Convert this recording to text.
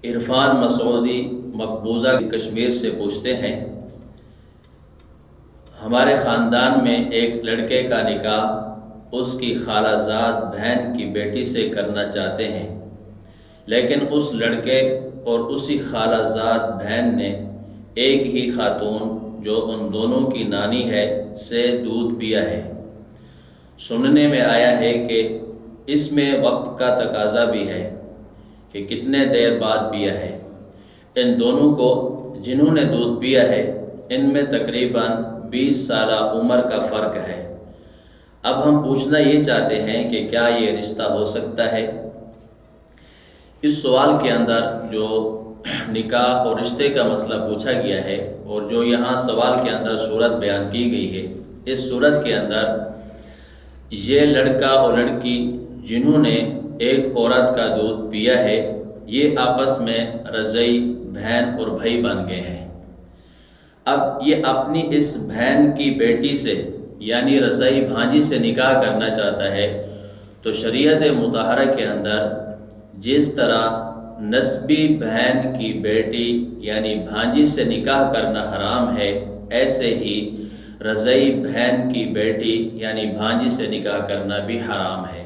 عرفان مسعودی مقبوضہ کشمیر سے پوچھتے ہیں، ہمارے خاندان میں ایک لڑکے کا نکاح اس کی خالہ زاد بہن کی بیٹی سے کرنا چاہتے ہیں، لیکن اس لڑکے اور اسی خالہ زاد بہن نے ایک ہی خاتون جو ان دونوں کی نانی ہے سے دودھ پیا ہے۔ سننے میں آیا ہے کہ اس میں وقت کا تقاضا بھی ہے کہ کتنے دیر بعد پیا ہے۔ ان دونوں کو جنہوں نے دودھ پیا ہے ان میں تقریباً 20 سالہ عمر کا فرق ہے۔ اب ہم پوچھنا یہ چاہتے ہیں کہ کیا یہ رشتہ ہو سکتا ہے؟ اس سوال کے اندر جو نکاح اور رشتے کا مسئلہ پوچھا گیا ہے اور جو یہاں سوال کے اندر صورت بیان کی گئی ہے، اس صورت کے اندر یہ لڑکا اور لڑکی جنہوں نے ایک عورت کا دودھ پیا ہے یہ آپس میں رضعی بہن اور بھائی بن گئے ہیں۔ اب یہ اپنی اس بہن کی بیٹی سے یعنی رضعی بھانجی سے نکاح کرنا چاہتا ہے، تو شریعت مطہرہ کے اندر جس طرح نسبی بہن کی بیٹی یعنی بھانجی سے نکاح کرنا حرام ہے، ایسے ہی رضعی بہن کی بیٹی یعنی بھانجی سے نکاح کرنا بھی حرام ہے۔